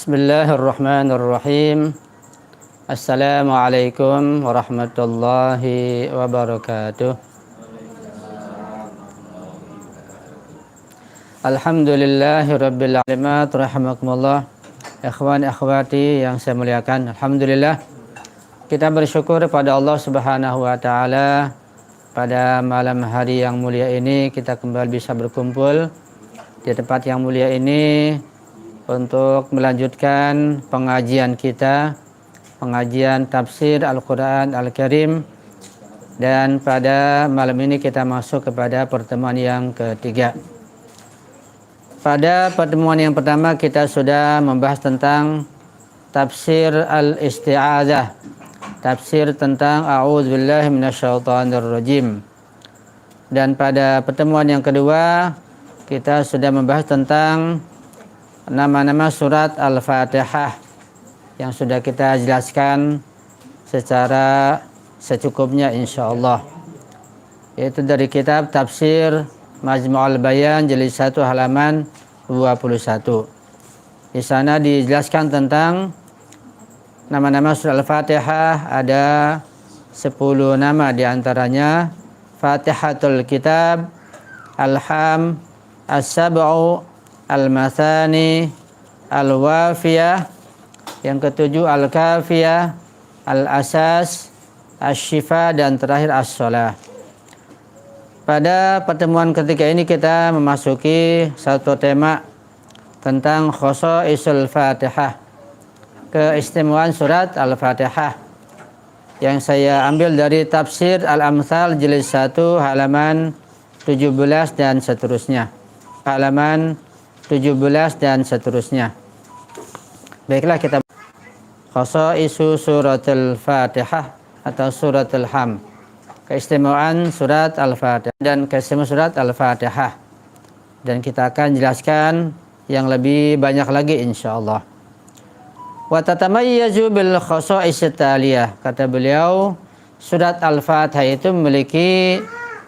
Bismillahirrahmanirrahim. Assalamualaikum warahmatullahi wabarakatuh. Alhamdulillahirabbil alamin. Rahimakumullah. Ikhwan akhwati yang saya muliakan, alhamdulillah kita bersyukur pada Allah Subhanahu wa taala pada malam hari yang mulia ini kita kembali bisa berkumpul di tempat yang mulia ini untuk melanjutkan pengajian kita, pengajian tafsir Al-Quran Al-Karim. Dan pada malam ini kita masuk kepada pertemuan yang ketiga. Pada pertemuan yang pertama kita sudah membahas tentang tafsir Al-Isti'adzah, tafsir tentang A'udzubillahi minasyaitonirrajim. Dan pada pertemuan yang kedua kita sudah membahas tentang nama-nama surat Al-Fatihah yang sudah kita jelaskan secara secukupnya insyaallah, yaitu dari kitab tafsir Majmu'ul Bayan jilid 1 halaman 21. Di sana dijelaskan tentang nama-nama surat Al-Fatihah, ada 10 nama, diantaranya Fatihatul Kitab, Alham, As-Sab'u, Al-Mathani, Al-Wafiyah, yang ketujuh Al-Kafiyah, Al-Asas, Asy-Syifa, dan terakhir As-Shalah. Pada pertemuan ketiga ini kita memasuki satu tema tentang Khosaisul Fatihah, keistimewaan surat Al-Fatihah, yang saya ambil dari tafsir Al-Amthal jilid 1 halaman 17 dan seterusnya. Halaman 17 dan seterusnya. Baiklah, kita Khosaisu suratul Fatihah atau suratul Ham, keistimewaan surat Al-Fatihah dan keistimewaan surat Al-Fatihah, dan kita akan jelaskan yang lebih banyak lagi insyaallah. Wa tatamayyazu bil khosaisit taliyah, kata beliau, surat Al-Fatihah itu memiliki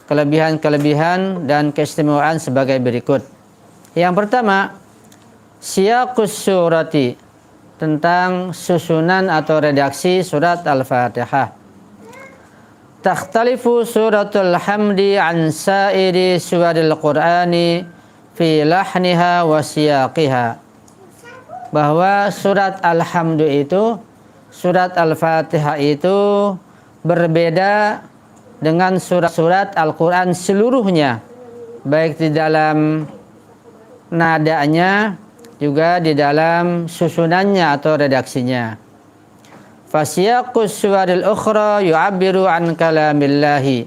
kelebihan-kelebihan dan keistimewaan sebagai berikut. Yang pertama, siyaqus surati, tentang susunan atau redaksi surat Al-Fatihah. Takhtalifu suratul hamdi an sa'iri suwaril qur'ani fi lahniha wa siyaqiha. Bahwa surat Alhamdu itu, surat Al-Fatihah itu berbeda dengan surat-surat Al-Quran seluruhnya, baik di dalam nadanya juga di dalam susunannya atau redaksinya. Fasiyaqus suwaril ukhra yu'abbiru an kalamillahi.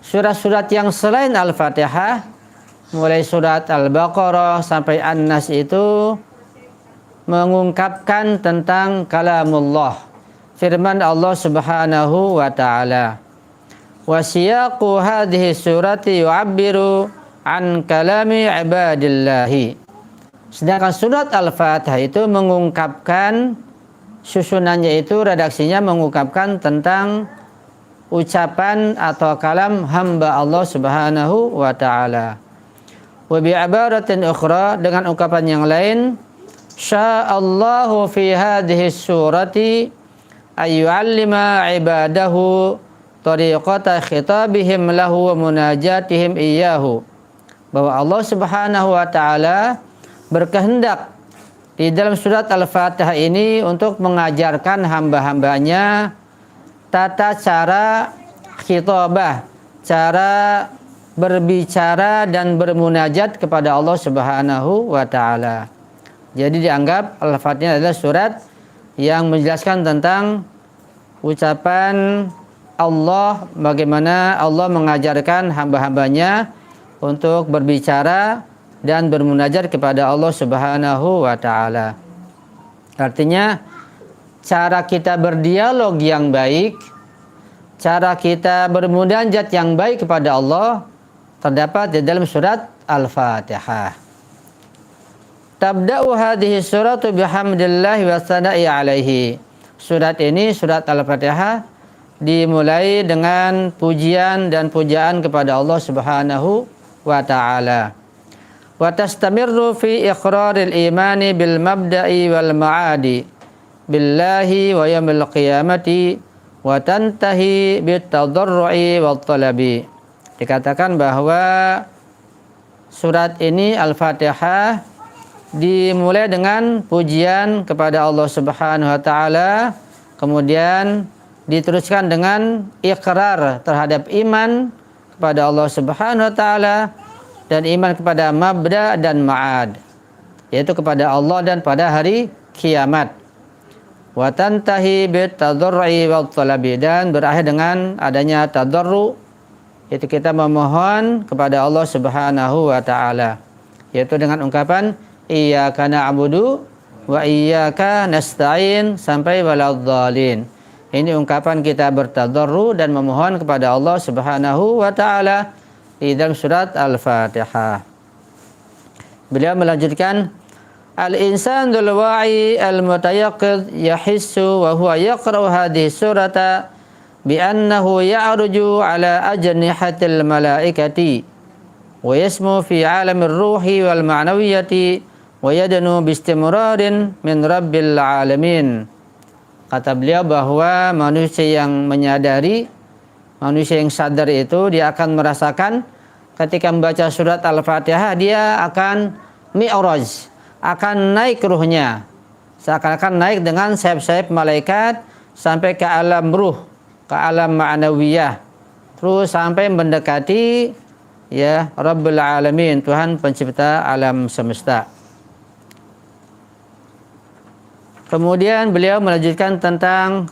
Surat-surat yang selain Al-Fatihah, mulai surat Al-Baqarah sampai An-Nas, itu mengungkapkan tentang kalamullah, firman Allah Subhanahu wa ta'ala. Wa siyaqu hadhihi surati yu'abbiru an kalami ibadillahi. Sedangkan surat Al-Fatihah itu mengungkapkan, susunannya itu, redaksinya mengungkapkan tentang ucapan atau kalam hamba Allah Subhanahu wa ta'ala. Wa bi'ibaratin ukhra, dengan ungkapan yang lain, sya'allahu fi hadhihi surati ayyu'allima ibadahu tariqata khitabihim lahu wa munajatihim iyyahu. Bahwa Allah Subhanahu wa ta'ala berkehendak di dalam surat Al-Fatihah ini untuk mengajarkan hamba-hambanya tata cara khitabah, cara berbicara dan bermunajat kepada Allah Subhanahu wa ta'ala. Jadi dianggap Al-Fatihah adalah surat yang menjelaskan tentang ucapan Allah, bagaimana Allah mengajarkan hamba-hambanya untuk berbicara dan bermunajat kepada Allah Subhanahu wa ta'ala. Artinya, cara kita berdialog yang baik, cara kita bermunajat yang baik kepada Allah terdapat di dalam surat Al-Fatihah. Tabda'u hadhihi suratu bihamdillahi wa tsana'i alaihi. Surat ini, surat Al-Fatihah, dimulai dengan pujian dan pujaan kepada Allah Subhanahu wa ta'ala. wa tastamirru fi iqraril imani bil mabda'i wal ma'adi billahi wa yaumil qiyamati wa tantahi bit tadarru'i wat talabi. Dikatakan bahwa surat ini Al-Fatihah dimulai dengan pujian kepada Allah Subhanahu wa taala, kemudian diteruskan dengan ikrar terhadap iman kepada Allah Subhanahu wa taala dan iman kepada mabda dan ma'ad, yaitu kepada Allah dan pada hari kiamat. Wa tantahi bit tadarru'i wat talabi, dan berakhir dengan adanya tadarru, yaitu kita memohon kepada Allah Subhanahu wa taala, yaitu dengan ungkapan iyyaka na'budu wa iyyaka nasta'in sampai waladhdallin. Ini ungkapan kita bertadarru dan memohon kepada Allah Subhanahu wa taala di dalam surat Al-Fatihah. Beliau melanjutkan, al-insanul wa'i al-mutayaqqidh yahissu wa huwa yaqra'u hadhihi surata bi annahu ya'ruju ala ajnihatil malaikati wa yasmu fi 'alamir ruhi wal ma'nawiyyati wa yadnu bistimrarin min rabbil alamin. Kata beliau bahwa manusia yang menyadari, manusia yang sadar itu, dia akan merasakan ketika membaca surat Al-Fatihah dia akan mi'raj, akan naik ruhnya, seakan-akan naik dengan sayap-sayap malaikat sampai ke alam ruh, ke alam ma'nawiyah, terus sampai mendekati ya Rabbul Alamin, Tuhan pencipta alam semesta. Kemudian beliau melanjutkan tentang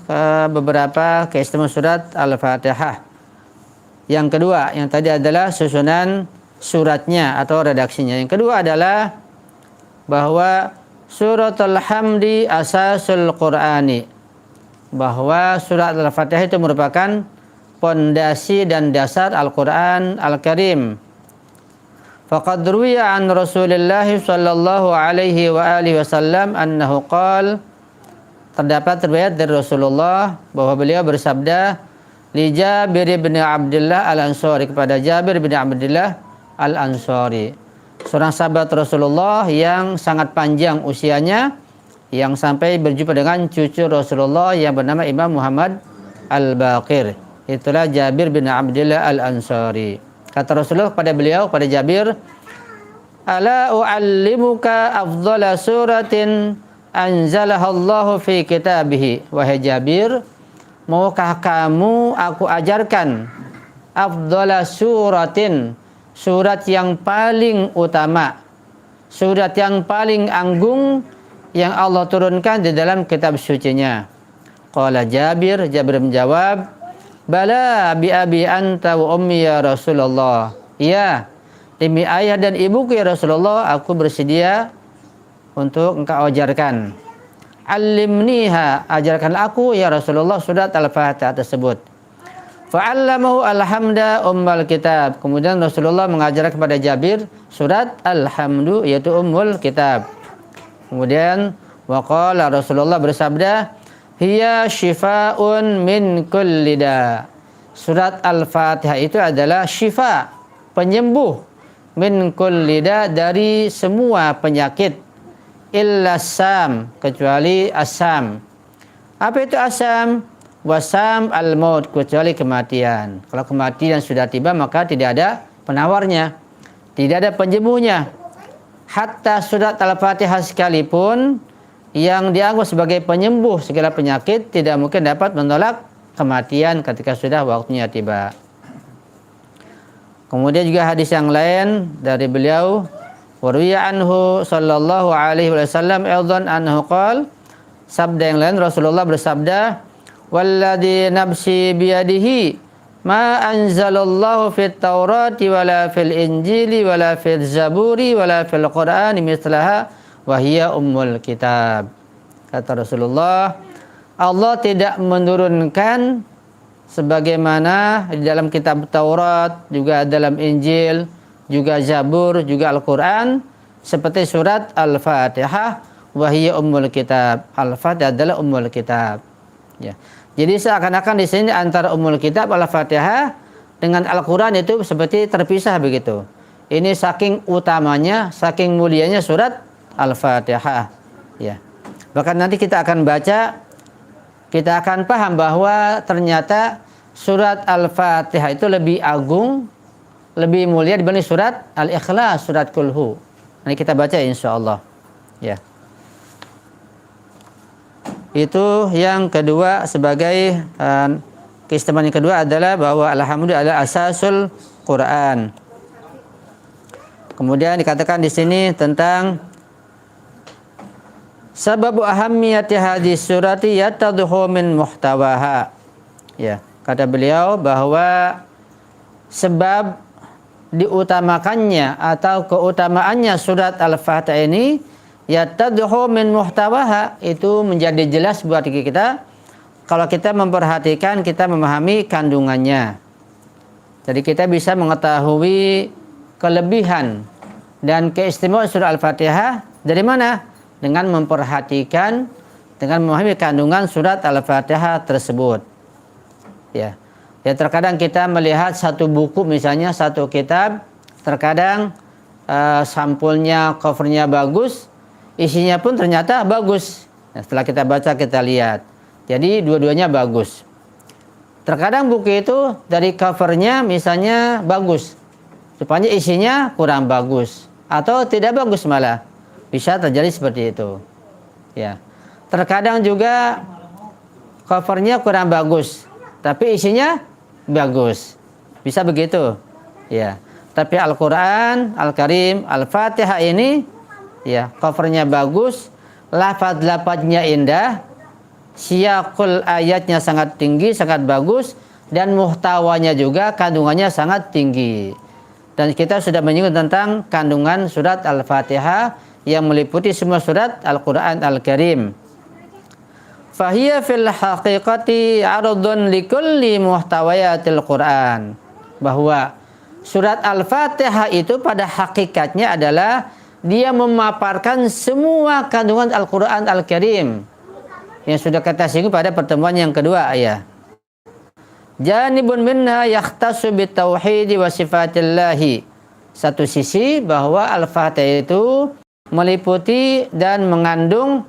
beberapa keistimewaan surat Al-Fatihah. Yang kedua, yang tadi adalah susunan suratnya atau redaksinya. Yang kedua adalah bahwa suratul hamdi asasul Qur'ani, bahwa surat Al-Fatihah itu merupakan pondasi dan dasar Al-Quran Al-Karim. Faqad ruwiya an Rasulillah sallallahu alaihi wa alihi wasallam annahu qala, terdapat riwayat dari Rasulullah bahwa beliau bersabda li Jabir bin Abdullah Al-Ansari, kepada Jabir bin Abdullah Al-Ansari, seorang sahabat Rasulullah yang sangat panjang usianya, yang sampai berjumpa dengan cucu Rasulullah yang bernama Imam Muhammad Al-Baqir. Itulah Jabir bin Abdullah Al-Ansari. Kata Rasulullah kepada beliau, pada Jabir, ala u'allimuka afdhala suratin anzalahallahu fi kitabih. Wahai Jabir, maukah kamu aku ajarkan afdhala suratin, surat yang paling utama, surat yang paling agung yang Allah turunkan di dalam kitab sucinya. Qala Jabir, Jabir menjawab, bala bi abi anta wa ummi ya Rasulullah. Ya, demi ayah dan ibuku ya Rasulullah, aku bersedia untuk engkau ajarkan. Allimniha, ajarkan aku ya Rasulullah surat Al-Fatihah tersebut. Fa'allamahu alhamda ummul kitab. Kemudian Rasulullah mengajar kepada Jabir surat Alhamdu, yaitu ummul kitab. Kemudian waqala, Rasulullah bersabda, hiya shifaun min kulli da. Surat Al-Fatihah itu adalah syifa, penyembuh, min kulli da, dari semua penyakit, illa sam, kecuali asam. Apa itu asam? Wasam al-maut, kecuali kematian. Kalau kematian sudah tiba maka tidak ada penawarnya, tidak ada penyembuhnya. Hatta surat Al-Fatihah sekalipun yang dianggap sebagai penyembuh segala penyakit tidak mungkin dapat menolak kematian ketika sudah waktunya tiba. Kemudian juga hadis yang lain dari beliau, warwiya anhu sallallahu alaihi wasallam aidan anhu qala, sabda yang lain Rasulullah bersabda, walladzi nafsi biyadihi ma anzalallahu fit taurati wala fil injili wala fil zaburi wala fil qur'ani mislaha wahia ummul kitab. Kata Rasulullah, Allah tidak menurunkan sebagaimana di dalam kitab Taurat, juga dalam Injil, juga Zabur, juga Al-Quran, seperti surat Al-Fatihah, wahia ummul kitab. Al-Fatihah adalah ummul kitab. Ya. Jadi seakan-akan di sini antara ummul kitab Al-Fatihah dengan Al-Quran itu seperti terpisah begitu. Ini saking utamanya, saking mulianya surat Al-Fatihah. Ya. Bahkan nanti kita akan baca, kita akan paham bahwa ternyata surat Al-Fatihah itu lebih agung, lebih mulia dibanding surat Al-Ikhlas, surat Kulhu. Nanti kita baca insyaallah. Ya. Itu yang kedua, sebagai keistimewaan yang kedua adalah bahwa alhamdulillah adalah asasul Quran. Kemudian dikatakan di sini tentang sababu ahammiyati hadis surati yatadhu min muhtawaha. Ya, kata beliau bahwa sebab diutamakannya atau keutamaannya surat Al-Fatihah ini yatadhu min muhtawaha, itu menjadi jelas buat kita kalau kita memperhatikan, kita memahami kandungannya. Jadi kita bisa mengetahui kelebihan dan keistimewaan surah Al-Fatihah dari mana? Dengan memperhatikan, dengan memahami kandungan surat Al-Fatihah tersebut. Ya. Ya, terkadang kita melihat satu buku, misalnya satu kitab, terkadang sampulnya, covernya bagus, isinya pun ternyata bagus. Nah, setelah kita baca, kita lihat. Jadi dua-duanya bagus. Terkadang buku itu dari covernya misalnya bagus, rupanya isinya kurang bagus atau tidak bagus malah. Bisa terjadi seperti itu. Ya. Terkadang juga covernya kurang bagus, tapi isinya bagus. Bisa begitu. Ya. Tapi Al-Qur'an Al-Karim, Al-Fatihah ini ya, covernya bagus, lafaz-lafaznya indah, siyaqul ayatnya sangat tinggi, sangat bagus, dan muhtawanya juga kandungannya sangat tinggi. Dan kita sudah menyinggung tentang kandungan surat Al-Fatihah yang meliputi semua surat Al-Quran Al-Karim. Fahiya fil haqiqati ardun likulli muhtawayatil Quran. Bahwa surat Al-Fatihah itu pada hakikatnya adalah dia memaparkan semua kandungan Al-Quran Al-Karim yang sudah kita singgung pada pertemuan yang kedua ya. Janibun minha yakhtassu bitauhid wa sifatillahi. Satu sisi bahwa Al-Fatihah itu meliputi dan mengandung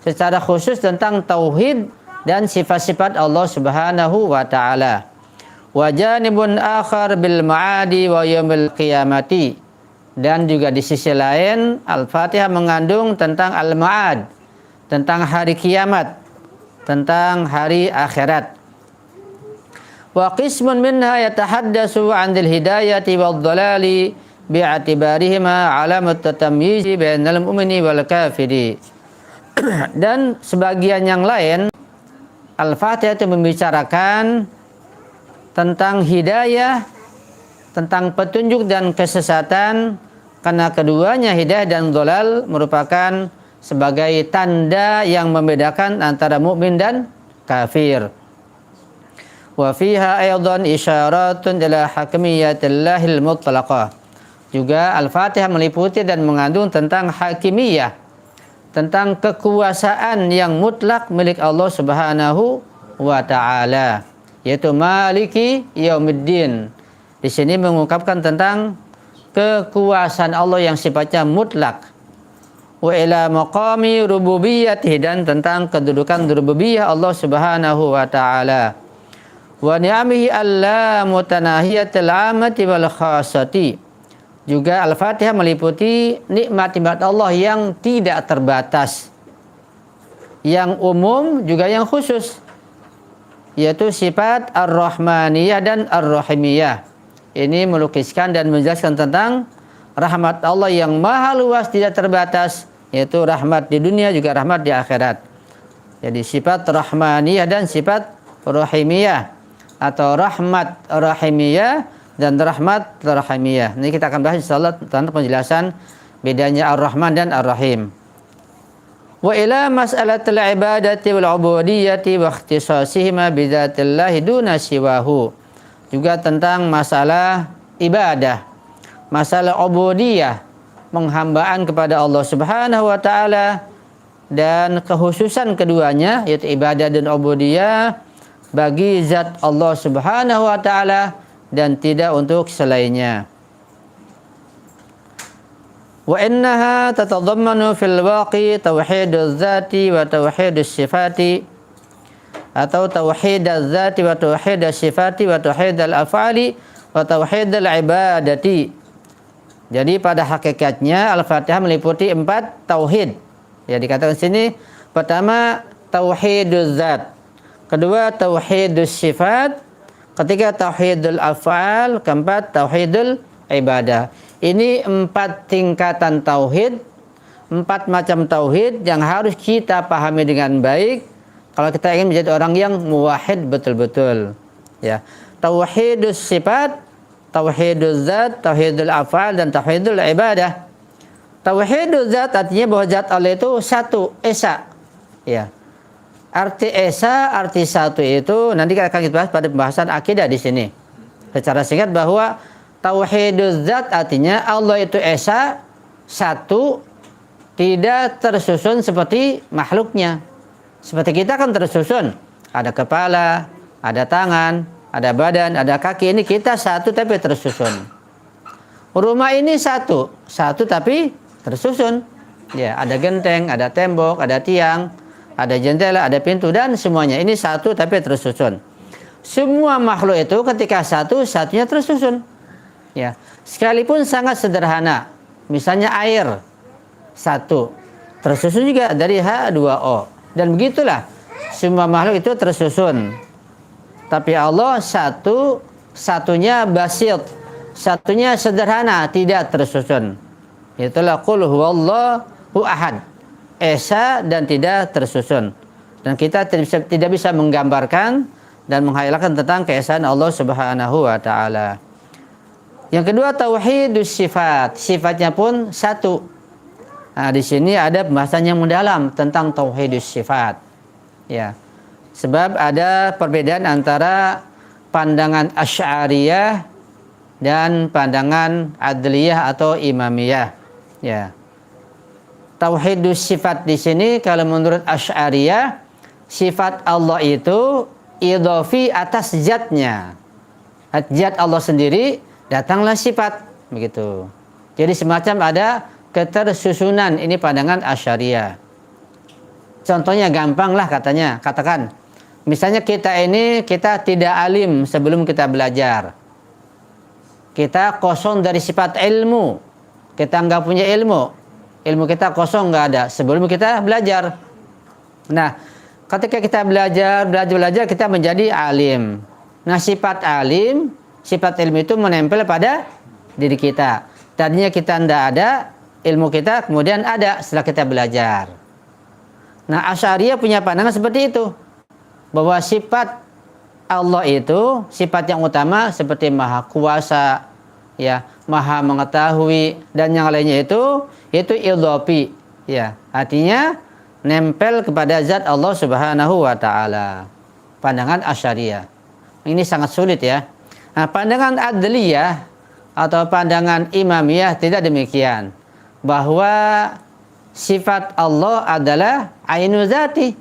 secara khusus tentang tauhid dan sifat-sifat Allah Subhanahu wa taala. Wa janibun akhar bil ma'adi wa yaumil qiyamati. Dan juga di sisi lain Al-Fatihah mengandung tentang al-ma'ad, tentang hari kiamat, tentang hari akhirat. Wa qismun minha yatahaddatsu 'anil hidayati wad dhalali bi'atibarihima 'alamat tatamyiz bainal mu'mini wal kafiri. Dan sebagian yang lain Al-Fatihah itu membicarakan tentang hidayah, tentang petunjuk dan kesesatan, karena keduanya hidayah dan dhalal merupakan sebagai tanda yang membedakan antara mukmin dan kafir. Wa fiha aidan isyaratun ila hakimiyatillahil mutlaqah. Juga Al-Fatihah meliputi dan mengandung tentang hakimiyah, tentang kekuasaan yang mutlak milik Allah Subhanahu wa taala, yaitu Maliki Yaumiddin. Di sini mengungkapkan tentang kekuasaan Allah yang sifatnya mutlak. Wa ila maqami rububiyyatihi, dan tentang kedudukan rububiyah Allah Subhanahu wa taala. Wa ni'amihi alla mutanahiyatil 'amati wal khassati. Juga Al-Fatihah meliputi nikmat-nikmat Allah yang tidak terbatas, yang umum juga yang khusus, yaitu sifat Ar-Rahmaniyah dan Ar-Rahimiyah. Ini melukiskan dan menjelaskan tentang rahmat Allah yang maha luas, tidak terbatas, yaitu rahmat di dunia juga rahmat di akhirat. Jadi sifat Rahmaniyah dan sifat Rahimiyah, atau rahmat Rahimiyah dan rahmat Rahimiyah. Ini kita akan bahas insyaallah tentang penjelasan bedanya Ar-Rahman dan Ar-Rahim. Wa ila mas'alatil ibadati wal ubudiyyati wa ikhtisasihima bidzatillahi duna siwahu. Juga tentang masalah ibadah, masalah ubudiyah, penghambaan kepada Allah Subhanahu wa taala, dan kekhususan keduanya yaitu ibadah dan ubudiyah bagi zat Allah Subhanahu wa taala dan tidak untuk selainnya. Wa innaha tatadammanu fil waqi tauhiduz zati wa tauhidus sifati, atau tauhiduz zati wa tauhidus sifati wa tauhidul af'ali wa tauhidul ibadati. Jadi pada hakikatnya Al-Fatihah meliputi 4 tauhid. Ya, dikatakan sini pertama tauhiduz zat, kedua tauhidus sifat, ketiga tauhidul af'al, keempat tauhidul ibadah. Ini 4 tingkatan tauhid, 4 macam tauhid yang harus kita pahami dengan baik kalau kita ingin menjadi orang yang muwahhid betul-betul. Ya, tauhidus sifat, tauhiduz zat, tauhidul af'al, dan tauhidul ibadah. Tauhiduz zat artinya bahwa zat Allah itu satu, esa. Ya. Arti esa, arti satu itu nanti akan kita bahas pada pembahasan akidah di sini. Secara singkat bahwa tauhiduz zat artinya Allah itu esa, satu, tidak tersusun seperti makhluknya. Seperti kita kan tersusun, ada kepala, ada tangan, ada badan, ada kaki. Ini kita satu tapi tersusun. Rumah ini satu tapi tersusun. Ya, ada genteng, ada tembok, ada tiang, ada jendela, ada pintu, dan semuanya ini satu tapi tersusun. Semua makhluk itu ketika satunya tersusun. Ya, sekalipun sangat sederhana, misalnya air satu, tersusun juga dari H2O, dan begitulah semua makhluk itu tersusun. Tapi Allah satunya basit, satunya sederhana, tidak tersusun. Itulah qul huwallahu ahad, esa dan tidak tersusun. Dan kita tidak bisa menggambarkan dan menghayalkan tentang keesaan Allah Subhanahu wa taala. Yang kedua tauhidus sifat, sifatnya pun satu. Nah, di sini ada pembahasan yang mendalam tentang tauhidus sifat. Ya. Sebab ada perbedaan antara pandangan Asy'ariyah dan pandangan Adliyah atau Imamiyah. Ya. Tauhidus sifat di sini kalau menurut Asy'ariyah, sifat Allah itu idhofi atas zatnya. Zat Allah sendiri, datanglah sifat, begitu. Jadi semacam ada ketersusunan, ini pandangan Asy'ariyah. Contohnya gampang lah katanya, katakan misalnya kita tidak alim sebelum kita belajar. Kita kosong dari sifat ilmu. Kita nggak punya ilmu. Ilmu kita kosong, nggak ada sebelum kita belajar. Nah, ketika kita belajar kita menjadi alim. Nah, sifat alim, sifat ilmu itu menempel pada diri kita. Tadinya kita tidak ada, ilmu kita kemudian ada setelah kita belajar. Nah, Asy'ariyah punya pandangan seperti itu, bahwa sifat Allah itu sifat yang utama seperti maha kuasa, ya, maha mengetahui, dan yang lainnya itu idhofi, ya, artinya nempel kepada zat Allah Subhanahu wa taala. Pandangan Asy'ariyah ini sangat sulit, ya. Nah, pandangan Adliyah atau pandangan Imamiyah tidak demikian, bahwa sifat Allah adalah ainu zati.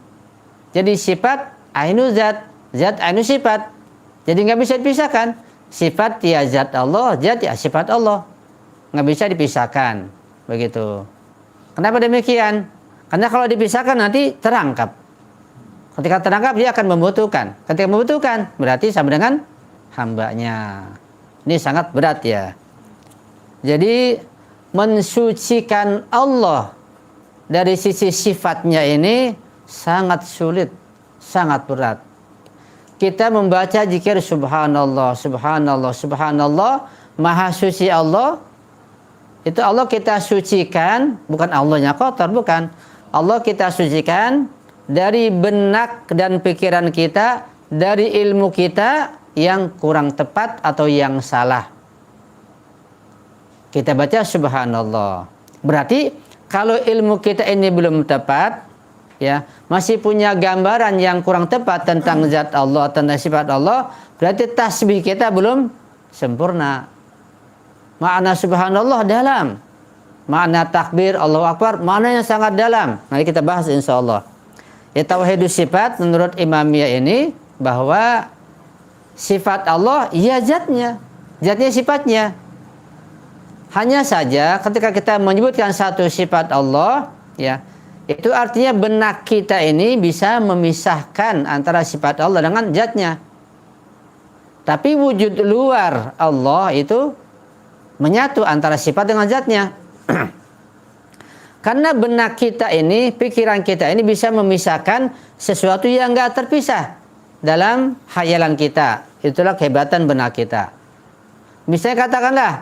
Jadi sifat ainu zat, zat ainu sifat. Jadi nggak bisa dipisahkan. Sifat ya zat Allah, zat ya sifat Allah. Nggak bisa dipisahkan. Begitu. Kenapa demikian? Karena kalau dipisahkan nanti terangkap. Ketika terangkap dia akan membutuhkan. Ketika membutuhkan berarti sama dengan hambanya. Ini sangat berat, ya. Jadi mensucikan Allah dari sisi sifatnya ini sangat sulit, sangat berat. Kita membaca zikir subhanallah, subhanallah, subhanallah, maha suci Allah. Itu Allah kita sucikan, bukan Allahnya kotor, bukan. Allah kita sucikan dari benak dan pikiran kita, dari ilmu kita yang kurang tepat atau yang salah. Kita baca subhanallah. Berarti kalau ilmu kita ini belum tepat, ya, masih punya gambaran yang kurang tepat tentang zat Allah, tentang sifat Allah, berarti tasbih kita belum sempurna. Makna subhanallah dalam, makna takbir Allahu Akbar maknanya sangat dalam. Nanti kita bahas insyaallah. Ya, tauhidus sifat menurut Imamiyah ini bahwa sifat Allah ya zatnya, zatnya sifatnya. Hanya saja ketika kita menyebutkan satu sifat Allah, ya, itu artinya benak kita ini bisa memisahkan antara sifat Allah dengan zatnya. Tapi wujud luar Allah itu menyatu antara sifat dengan zatnya. Karena benak kita ini, pikiran kita ini bisa memisahkan sesuatu yang enggak terpisah dalam khayalan kita. Itulah kehebatan benak kita. Misalnya katakanlah,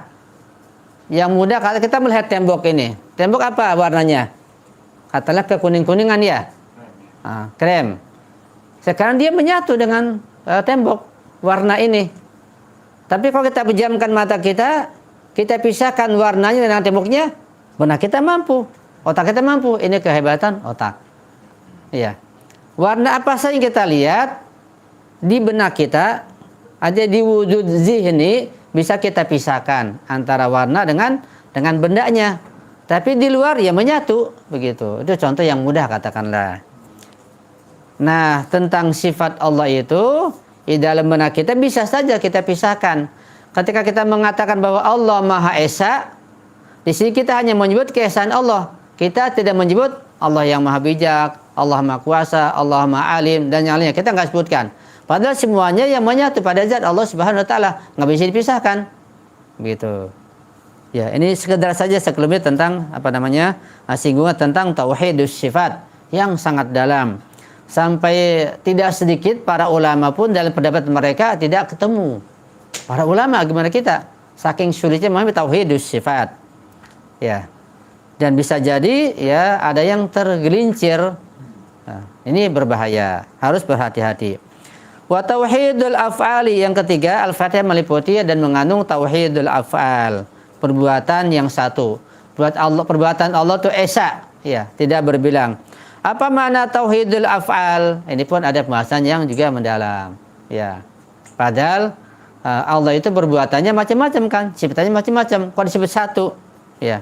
yang mudah kalau kita melihat tembok ini. Tembok apa warnanya? Katakanlah kekuning-kuningan ya. Krem. Sekarang dia menyatu dengan tembok warna ini. Tapi kalau kita pejamkan mata kita pisahkan warnanya dengan temboknya, benak kita mampu. Otak kita mampu. Ini kehebatan otak. Iya. Warna apa saja yang kita lihat di benak kita, ada di wujud zihni, bisa kita pisahkan antara warna dengan bendanya. Tapi di luar ya menyatu, begitu. Itu contoh yang mudah katakanlah. Nah, tentang sifat Allah itu di dalam benak kita bisa saja kita pisahkan. Ketika kita mengatakan bahwa Allah Maha Esa, di sini kita hanya menyebut keesaan Allah. Kita tidak menyebut Allah yang Maha Bijak, Allah Maha Kuasa, Allah Maha Alim dan yang lainnya. Kita nggak sebutkan. Padahal semuanya yang menyatu pada zat Allah Subhanahu wa taala, nggak bisa dipisahkan. Begitu. Ya, ini sekedar saja sekelumit tentang singgungan tentang tauhidus sifat yang sangat dalam. Sampai tidak sedikit para ulama pun dalam pendapat mereka tidak ketemu. Para ulama gimana kita? Saking sulitnya memahami tauhidus sifat. Ya. Dan bisa jadi ya ada yang tergelincir. Nah, ini berbahaya, harus berhati-hati. Wa tauhidul af'ali, yang ketiga, Al-Fatihah meliputi dan mengandung tauhidul af'al, perbuatan yang satu. Perbuatan Allah itu esa, ya, tidak berbilang. Apa makna tauhidul af'al? Ini pun ada pembahasan yang juga mendalam, ya. Padahal Allah itu perbuatannya macam-macam kan, sifatnya macam-macam. Kok disebut satu? Ya.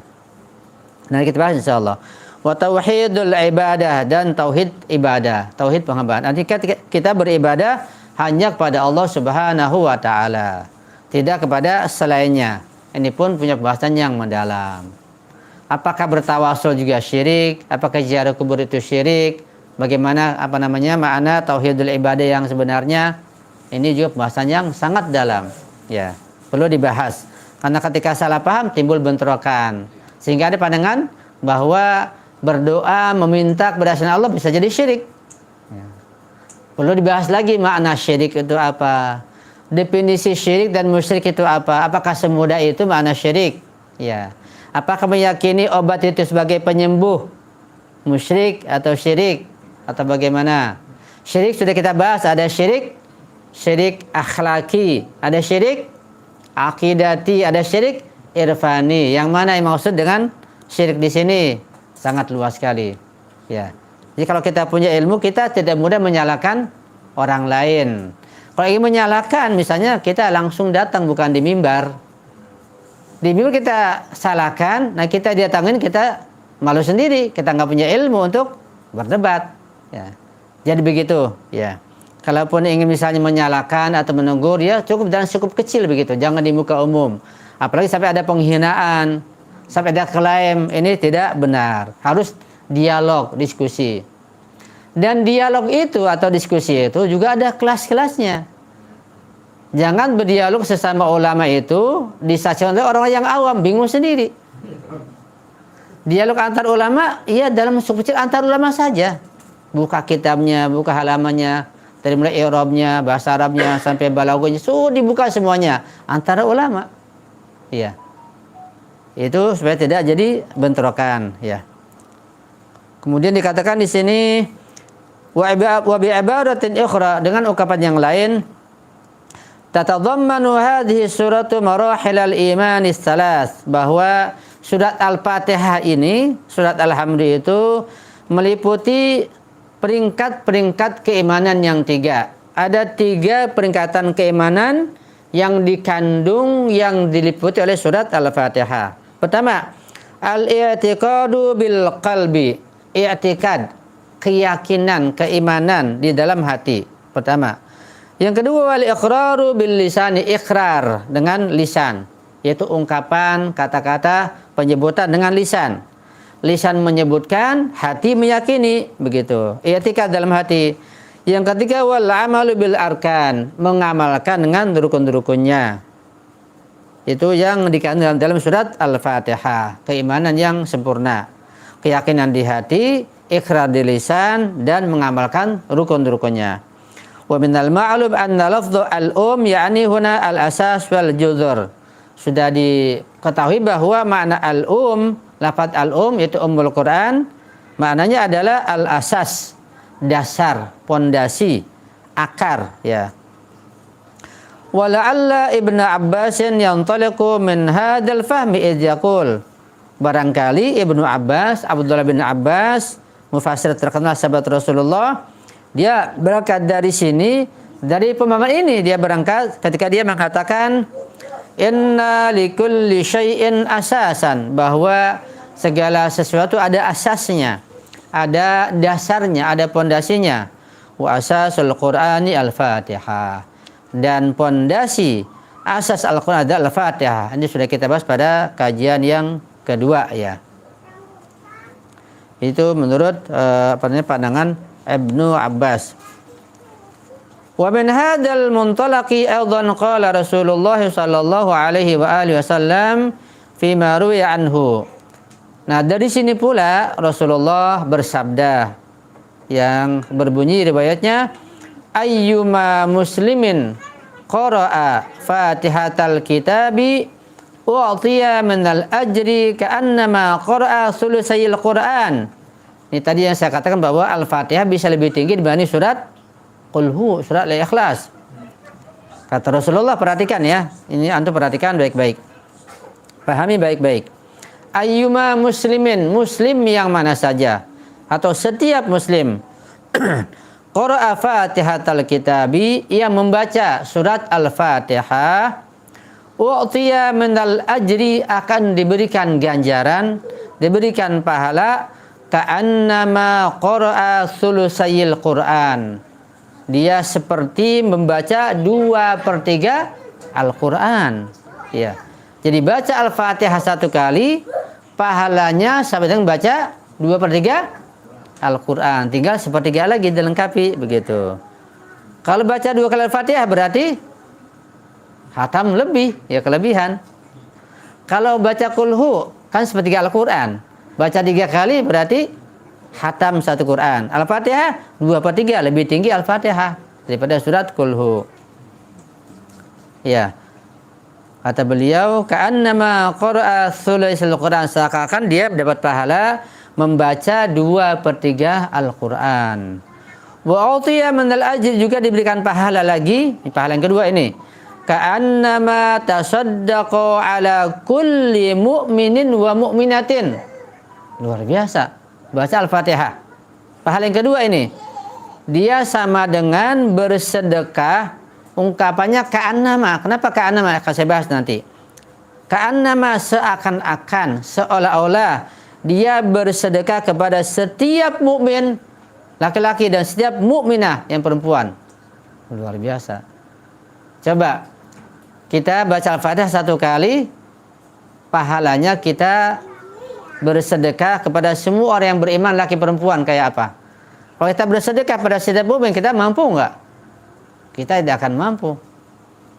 Nanti kita bahas insyaallah. Wa tauhidul ibadah, dan tauhid ibadah, tauhid penghambaan. Nanti kita beribadah hanya kepada Allah Subhanahu wa taala, tidak kepada selainnya. Ini pun punya pembahasan yang mendalam. Apakah bertawasul juga syirik? Apakah ziarah kubur itu syirik? Bagaimana makna tauhidul ibadah yang sebenarnya? Ini juga pembahasan yang sangat dalam, ya. Perlu dibahas. Karena ketika salah paham timbul bentrokan. Sehingga ada pandangan bahwa berdoa meminta kepada selain Allah bisa jadi syirik. Ya. Perlu dibahas lagi makna syirik itu apa? Definisi syirik dan musyrik itu apa? Apakah semudah itu makna syirik? Ya. Apakah meyakini obat itu sebagai penyembuh musyrik atau syirik atau bagaimana? Syirik sudah kita bahas, ada syirik akhlaki, ada syirik akidati, ada syirik irfani. Yang mana yang maksud dengan syirik di sini? Sangat luas sekali. Ya. Jadi kalau kita punya ilmu, kita tidak mudah menyalahkan orang lain. Kalau ingin menyalahkan, misalnya kita langsung datang, bukan di mimbar. Di mimbar kita salahkan, nah kita datangin, kita malu sendiri. Kita nggak punya ilmu untuk berdebat. Ya. Jadi begitu. Ya. Kalaupun ingin misalnya menyalahkan atau menegur, ya cukup dan cukup kecil begitu. Jangan di muka umum. Apalagi sampai ada penghinaan, sampai ada klaim, ini tidak benar. Harus dialog, diskusi. Dan dialog itu atau diskusi itu juga ada kelas-kelasnya. Jangan berdialog sesama ulama itu disaksikan oleh orang yang awam, bingung sendiri. Dialog antar ulama, ya dalam kecil antar ulama saja. Buka kitabnya, buka halamannya, dari mulai i'rabnya, bahasa Arabnya sampai balaghahnya, sudah dibuka semuanya antara ulama. Iya. Itu supaya tidak jadi bentrokan, ya. Kemudian dikatakan di sini wa bi ibaratin ukhra, dengan ungkapan yang lain, tatadhammanu hadhihi suratu marahilal iman salas, bahwa surat Al-Fatihah ini, surat Alhamdulillah itu meliputi peringkat-peringkat keimanan yang tiga. Ada 3 peringkatan keimanan yang dikandung, yang diliputi oleh surat Al-Fatihah. Pertama, al-i'tiqadu bil qalbi, i'tiqad, keyakinan, keimanan di dalam hati. Pertama. Yang kedua, wal iqraru bil lisani, iqrar dengan lisan. yaitu ungkapan, kata-kata, penyebutan dengan lisan. Lisan menyebutkan, hati meyakini, begitu. I'tikad dalam hati. Yang ketiga, wal amalu bil arkan, mengamalkan dengan rukun-rukunnya. Itu yang dikandung dalam surat Al-Fatihah, keimanan yang sempurna. Keyakinan di hati, ikrar di lisan, dan mengamalkan rukun-rukunnya. Wa minal ma'lum anna lafdhu al-um ya'ni huna al-asas wal juzur. Sudah diketahui bahwa makna al-um, lafaz al-um yaitu ummul Quran, maknanya adalah al-asas, dasar, pondasi, akar, ya. Wa la'alla Ibnu Abbasin yantaliqu min hadzal fahmi idh yaqul. Barangkali Ibnu Abbas, Abdullah bin Abbas, mufassir terkenal sahabat Rasulullah, dia berangkat dari sini, dari pemahaman ini dia berangkat ketika dia mengatakan inna likulli syai'in asasan, bahwa segala sesuatu ada asasnya, ada dasarnya, ada pondasinya. Wa asasul Qur'ani al-Fatihah, dan pondasi asas Al-Qur'an adalah Al-Fatihah. Ini sudah kita bahas pada kajian yang kedua, ya. Itu menurut pandangan Ibnu Abbas. Wa min hadzal muntalaqi aidan qala Rasulullah sallallahu alaihi wa alihi wasallam fi ma ruwiya anhu. Nah, dari sini pula Rasulullah bersabda yang berbunyi riwayatnya, ayyuma muslimin qara'a fatihatal kitabi u'tiya minal ajri ka'annama qara'a sulusayil Qur'an. Ini tadi yang saya katakan bahwa Al-Fatihah bisa lebih tinggi dibanding surat Qul Hu, surat Al-Ikhlas. Kata Rasulullah, perhatikan ya. Ini antum perhatikan baik-baik. Pahami baik-baik. Ayyuma muslimin, muslim yang mana saja atau setiap muslim qara'a Fatihatal Kitabi, yang membaca surat Al-Fatihah, u'tiya minal ajri, akan diberikan ganjaran, diberikan pahala, ka'annama qara'a sulusayil Qur'an. Dia seperti membaca 2/3 Al-Qur'an. Ya. Jadi baca Al-Fatihah satu kali, pahalanya sama dengan baca 2/3 Al-Qur'an. Tinggal 1/3 lagi dilengkapi, begitu. Kalau baca 2 kali Al-Fatihah berarti hatam lebih, ya kelebihan. Kalau baca Qul Hu kan 1/3 Al-Qur'an. Baca 3 kali berarti khatam 1 Quran. Al-Fatihah 2/3, lebih tinggi Al-Fatihah daripada surat Qul Hu. Ya. Kata beliau, ka'annama qara'a thulutsal Quran, seakan dia mendapat pahala membaca 2/3 Al-Quran. Wa utiya minal ajri, juga diberikan pahala lagi. Ini pahala yang kedua ini. Ka'annama tasaddaqa ala kulli mu'minin wa mu'minatin. Luar biasa. Baca Al-Fatihah. Pahala yang kedua ini, dia sama dengan bersedekah. Ungkapannya ka'annama. Kenapa ka'annama? Akan saya bahas nanti. Ka'annama, seakan-akan, seolah-olah dia bersedekah kepada setiap mukmin laki-laki dan setiap mukminah yang perempuan. Luar biasa. Coba kita baca Al-Fatihah 1 kali, pahalanya kita bersedekah kepada semua orang yang beriman, laki perempuan, kayak apa? Kalau kita bersedekah pada setiap mukmin, kita mampu enggak? Kita tidak akan mampu.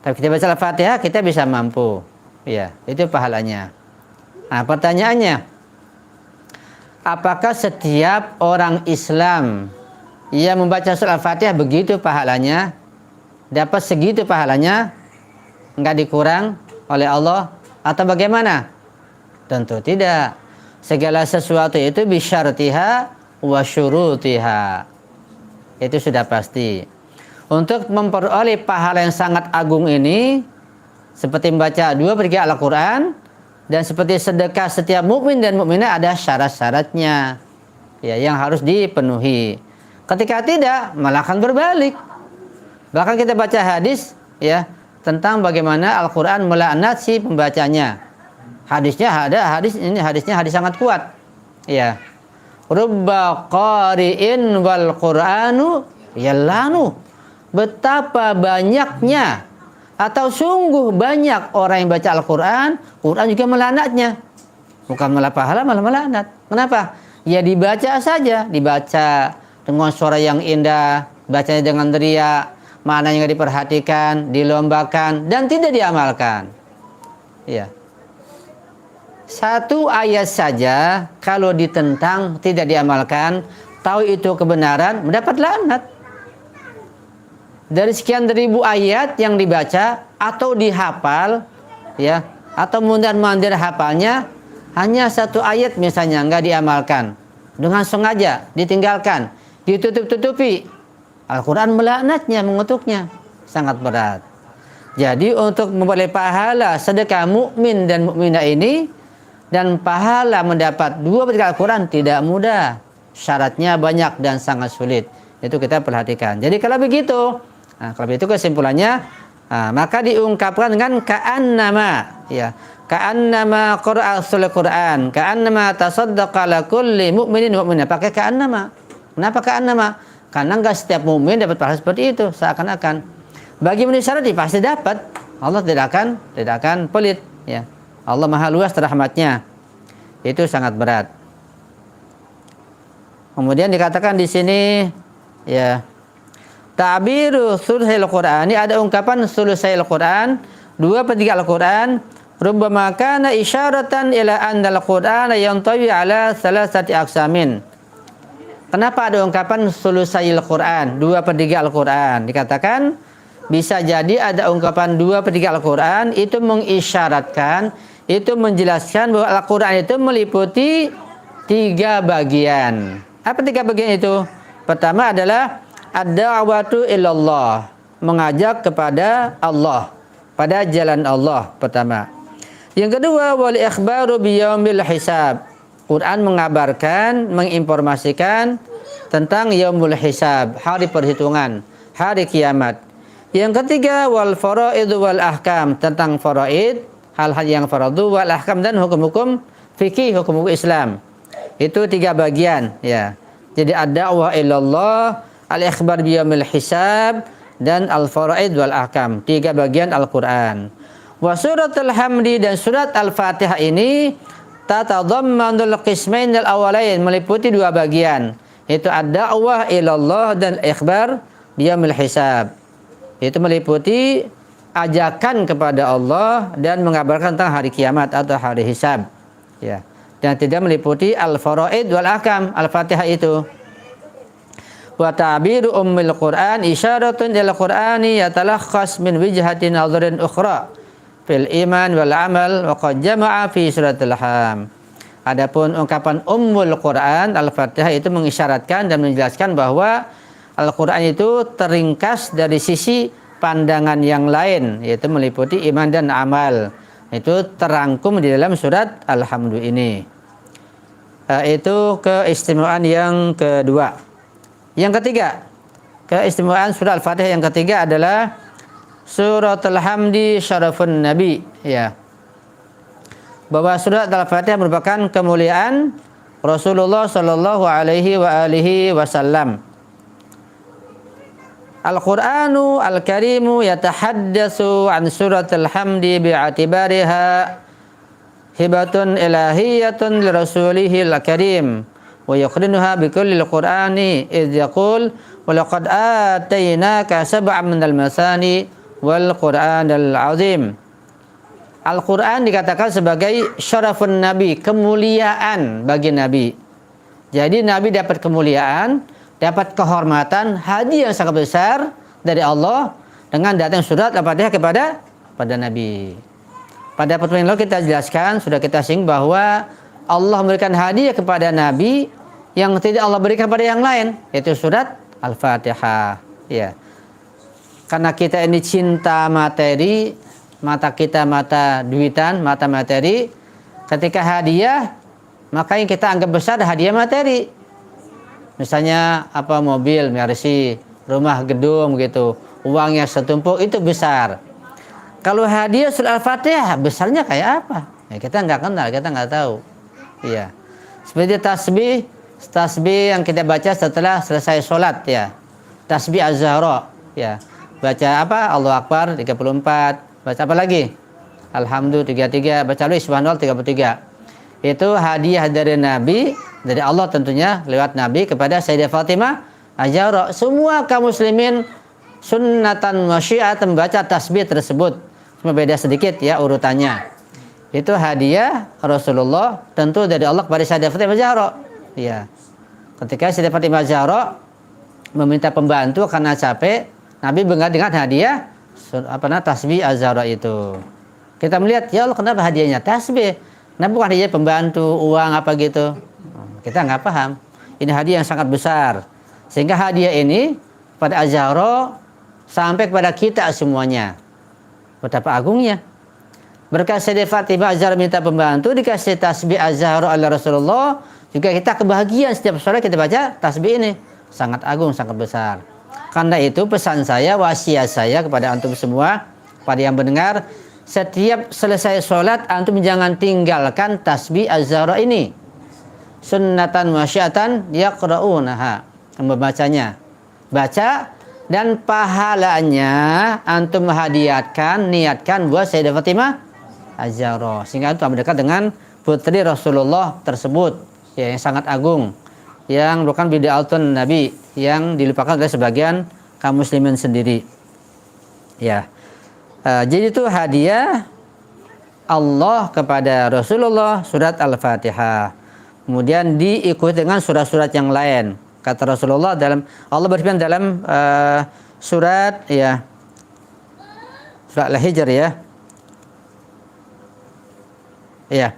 Tapi kita baca Al-Fatihah, kita bisa mampu. Ya, itu pahalanya. Nah, pertanyaannya, apakah setiap orang Islam yang membaca surat Al-Fatihah begitu pahalanya? Dapat segitu pahalanya? Enggak dikurang oleh Allah? Atau bagaimana? Tentu tidak. Segala sesuatu itu bisyartiha wa syurutiha. Itu sudah pasti. Untuk memperoleh pahala yang sangat agung ini, seperti membaca 2/3 Al-Quran, dan seperti sedekah setiap mukmin dan mukminah, ada syarat-syaratnya, ya, yang harus dipenuhi. Ketika tidak, malah akan berbalik. Bahkan kita baca hadis, ya, tentang bagaimana Al-Quran melaknat si pembacanya. Hadisnya ada, hadisnya hadis sangat kuat. Ya. Rubba qari'in wal Qur'anu yallanu. Betapa banyaknya Atau sungguh banyak orang yang baca Al-Quran, Quran juga melaknatnya. Bukan malah pahala, malah melaknat. Kenapa? Ya dibaca saja, dibaca dengan suara yang indah, bacanya dengan teriak, maknanya nggak diperhatikan, dilombakan, dan tidak diamalkan. Ya. Satu ayat saja kalau ditentang, tidak diamalkan, tahu itu kebenaran, mendapat laknat. Dari sekian ribu ayat yang dibaca atau dihafal, ya, atau mundur-mandir hafalnya, hanya satu ayat misalnya nggak diamalkan, dengan sengaja ditinggalkan, ditutup-tutupi, Al-Quran melaknatnya, mengutuknya, sangat berat. Jadi untuk memperoleh pahala sedekah mukmin dan mukminah ini dan pahala mendapat 2/3 Al-Quran tidak mudah. Syaratnya banyak dan sangat sulit. Itu kita perhatikan. Jadi kalau begitu, kalau itu kesimpulannya, maka diungkapkan dengan ka'annama, ya. Ka'annama qara'atul Quran, ka'annama tasaddaqa ala kulli mu'minin mu'minah. Pakai ka'annama. Kenapa ka'annama? Karena enggak setiap mukmin dapat pahala seperti itu, seakan-akan. Bagi memenuhi syarat pasti dapat. Allah tidak akan pelit, ya. Allah Maha luas rahmatnya. Itu sangat berat. Kemudian dikatakan di sini, ya, ta'biru sulusil Qur'an. Ini ada ungkapan sulusil Qur'an, 2/3 Al-Quran. Rubbama kana isyaratan ila anna al-Qur'ana yantawi ala salasati aqsamin. Kenapa ada ungkapan sulusail Quran, 2/3 Al-Quran? Dikatakan bisa jadi ada ungkapan 2/3 Al-Quran itu mengisyaratkan, itu menjelaskan bahwa Al-Quran itu meliputi 3 bagian. Apa 3 bagian itu? Pertama adalah ad-da'watu ilallah, mengajak kepada Allah, pada jalan Allah pertama. Yang kedua, wal ikhbaru biyaumil hisab. Quran mengabarkan, menginformasikan tentang yaumul hisab, hari perhitungan, hari kiamat. Yang ketiga, wal faraid wal ahkam, tentang faraid, hal-hal yang faradu, wal ahkam, dan hukum-hukum fikih, hukum-hukum Islam. Itu 3 bagian, ya. Jadi ad-da'wah ilallah, al-ikhbar biyaumil hisab, dan al-faraid wal ahkam. 3 bagian Al-Quran. Wa suratul hamdi, dan surat Al-Fatihah ini tatadammanul qismain al-awwalain, meliputi 2 bagian, itu ad-da'wah ilallah dan ikhbar biyaumil hisab. Itu meliputi ajakan kepada Allah dan mengabarkan tentang hari kiamat atau hari hisab, ya. Dan tidak meliputi al-faraid wal ahkam. Al-Fatihah itu wa ta'biru ummil Qur'an isyaratun ila Qur'ani yatalakhas min wijhatin nadharin ukhra fil iman wal amal wa qad jama'a fi suratul ham. Adapun ungkapan ummul Quran Al-Fatihah itu mengisyaratkan dan menjelaskan bahwa Al-Quran itu teringkas dari sisi pandangan yang lain, yaitu meliputi iman dan amal. Itu terangkum di dalam surat Al-Hamdu ini. Itu keistimewaan yang kedua. Yang ketiga, keistimewaan surat Al-Fatihah yang ketiga adalah surat Al-Hamdi syarafun Nabi, ya. Bahwa surat Al-Fatihah merupakan kemuliaan Rasulullah sallallahu alaihi wa alihi wasallam. Al-Qur'anu Al-Karimu yatahaddatsu an surat Al-Hamdi bi'atibariha hibatun ilahiyatun li rasulihil karim wa yuqrinuha bi kulli al-Qur'ani idh yaqul wa laqad atainaka sab'an minal masani wal Qur'anal azim. Al-Quran dikatakan sebagai syarafun Nabi, kemuliaan bagi Nabi. Jadi Nabi dapat kemuliaan, dapat kehormatan, hadiah yang sangat besar dari Allah dengan datang surat Al-Fatihah kepada Nabi. Pada pertemuan lalu kita jelaskan, sudah kita singgung bahwa Allah memberikan hadiah kepada Nabi yang tidak Allah berikan pada yang lain, yaitu surat Al-Fatihah. Ya. Karena kita ini cinta materi, mata kita mata duitan, mata materi. Ketika hadiah, maka yang kita anggap besar hadiah materi. Misalnya apa, mobil, Mercy, rumah, gedung gitu, uangnya setumpuk, itu besar. Kalau hadiah surat Al-Fatihah besarnya kayak apa? Ya, kita nggak kenal, kita nggak tahu. Iya. Seperti tasbih yang kita baca setelah selesai sholat, ya. Tasbih Az-Zahra, ya. baca apa? Allahu Akbar 34. Baca apa lagi? Alhamdulillah 33. Baca lu subhanallah 33. Itu hadiah dari Nabi, dari Allah tentunya lewat Nabi kepada Sayyidah Fatimah Az-Zahra. Semua kaum muslimin sunnatan wa syi'atan membaca tasbih tersebut. Cuma beda sedikit ya urutannya. Itu hadiah Rasulullah tentu dari Allah kepada Sayyidah Fatimah Az-Zahra. Ya. Ketika Sayyidah Fatimah Az-Zahra meminta pembantu karena capek, Nabi dengan hadiah tasbih Az-Zahra itu. Kita melihat, ya Allah kenapa hadiahnya tasbih? Nah bukan hadiah pembantu, uang apa gitu. Kita nggak paham. Ini hadiah yang sangat besar. Sehingga hadiah ini pada Az-Zahra sampai kepada kita semuanya. Betapa agungnya. Berkat Sayyidah Fatimah Az-Zahra minta pembantu, dikasih tasbih Az-Zahra ala Rasulullah. Juga kita kebahagiaan setiap sore kita baca tasbih ini. Sangat agung, sangat besar. Karena itu pesan saya, wasiat saya kepada antum semua, pada yang mendengar, setiap selesai sholat antum jangan tinggalkan tasbih Az-Zahra ini. Sunnatan wa syi'atan yaqra'unaha. Membacanya. Baca dan pahalanya antum hadiatkan, niatkan buat Sayyidah Fatimah Az-Zahra. Sehingga antum mendekat dengan putri Rasulullah tersebut, ya, yang sangat agung, yang bukan bid'atun Nabi, yang dilupakan oleh sebagian kaum muslimin sendiri. Ya. Jadi itu hadiah Allah kepada Rasulullah surat Al-Fatihah. Kemudian diikuti dengan surat-surat yang lain. Kata Rasulullah Allah berfirman dalam surat Al-Hijr ya. Ya.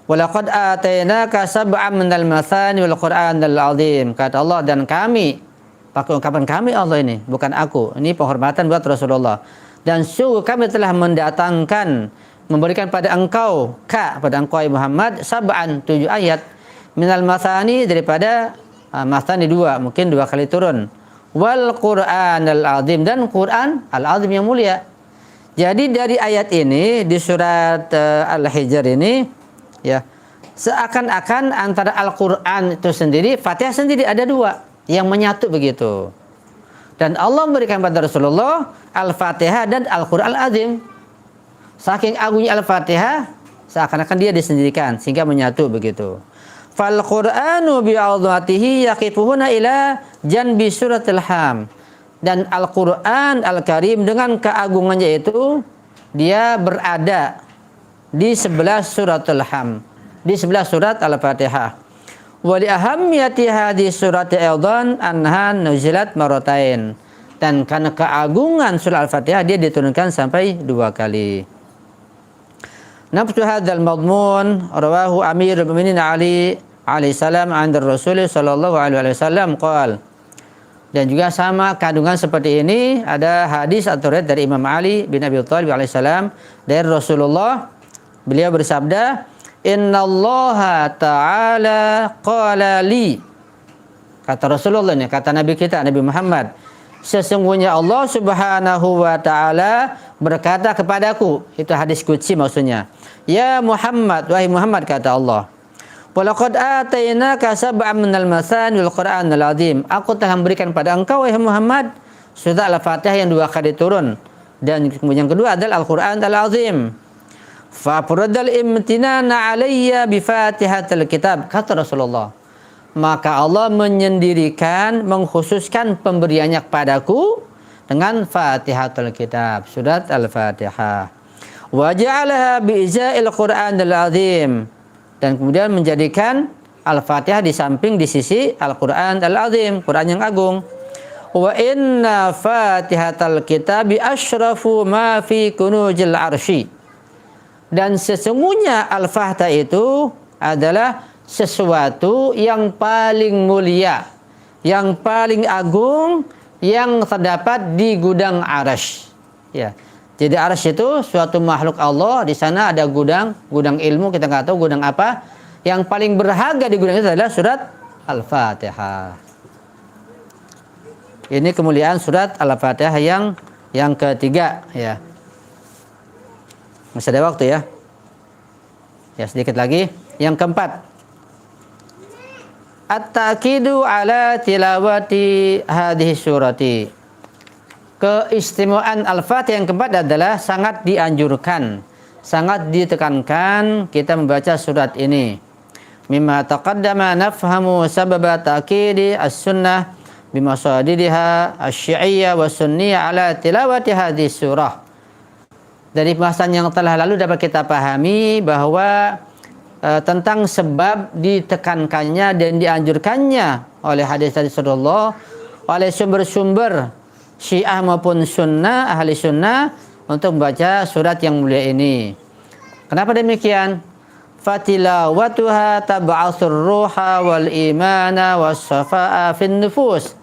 Walaqad atainaka sab'an minal mathani wal Qur'anal 'azim. Kata Allah, dan kami, pakai ungkapan kami Allah ini, bukan aku. Ini penghormatan buat Rasulullah. Dan sungguh kami telah mendatangkan, memberikan pada engkau, pada engkau Muhammad, sab'an 7 ayat, minal mathani daripada mathani 2, mungkin 2 kali turun. Wal Qur'anal 'azim, dan Quran al-'azim yang mulia. Jadi dari ayat ini di surat Al-Hijr ini ya, seakan-akan antara Al-Qur'an itu sendiri, Fatihah sendiri ada 2 yang menyatu begitu. Dan Allah memberikan pada Rasulullah Al-Fatihah dan Al-Qur'an Al-Azim. Saking agungnya Al-Fatihah, seakan-akan dia disendirikan sehingga menyatu begitu. Fal Qur'anu bi'azmatihi yaqifuhuna ila janbi suratil Ham. Dan Al-Qur'an Al-Karim dengan keagungannya itu dia berada di sebelah suratul Ham, di sebelah surat Al-Fatihah. Wa li ahammiyati hadhihi surati aidan anha nuzilat maratain. Dan karena keagungan surah Al-Fatihah dia diturunkan sampai 2 kali. Nafsu hadzal madmun rawahu Amirul Mukminin Ali alaihi salam 'an Rasul sallallahu alaihi wasallam qala. Dan juga sama kandungan seperti ini ada hadis atau riwayat dari Imam Ali bin Abi Thalib alaihi salam dari Rasulullah. Beliau bersabda, "Innallaha ta'ala qala li." Kata Rasulullah ini, kata Nabi kita, Nabi Muhammad, sesungguhnya Allah Subhanahu wa taala berkata kepadaku. Itu hadis qudsi maksudnya. Ya Muhammad, wahai Muhammad, kata Allah, "Walaqad atainaka sab'an minal mathani wal Qur'anal 'azim." Aku telah memberikan pada engkau wahai Muhammad surat Al-Fatihah yang 2 kali turun, dan kemudian yang kedua adalah Al-Qur'an Al-Azim. Fa'furadal imtinana alayya bi Fatihatil Kitab. Kata Rasulullah, maka Allah menyendirikan, mengkhususkan pemberiannya kepadaku dengan Fatihatul Kitab, surat Al-Fatihah. Wa ja'alaha bi iza'il Qur'anil 'azim. Dan kemudian menjadikan Al-Fatihah di samping di sisi Al-Qur'an Al-Azim, Quran yang agung. Wa inna Fatihatal Kitabi asyrafu ma fi kunujil arsy. Dan sesungguhnya Al-Fatihah itu adalah sesuatu yang paling mulia, yang paling agung, yang terdapat di gudang arsy. Ya. Jadi arsy itu suatu makhluk Allah, di sana ada gudang ilmu, kita nggak tahu gudang apa. Yang paling berharga di gudang itu adalah surat Al-Fatihah. Ini kemuliaan surat Al-Fatihah yang ketiga ya. Masih ada waktu ya. Ya sedikit lagi. Yang keempat, at-ta'kidu ala tilawati hadhihi surati. keistimewaan Al-Fatihah yang keempat adalah sangat dianjurkan, sangat ditekankan kita membaca surat ini. Mimma taqaddama nafhamu sababa ta'kidi as-sunnah bimasadidiha asy-syi'iyyah wa sunniyah ala tilawati hadhihi surah. Dari bahasan yang telah lalu dapat kita pahami bahwa tentang sebab ditekankannya dan dianjurkannya oleh hadis-hadis Rasulullah, oleh sumber-sumber Syiah maupun Sunnah, ahli Sunnah untuk membaca surat yang mulia ini. Kenapa demikian? Fatilawatuha tab'atsur ruha wal imana was safa'a fin nufus.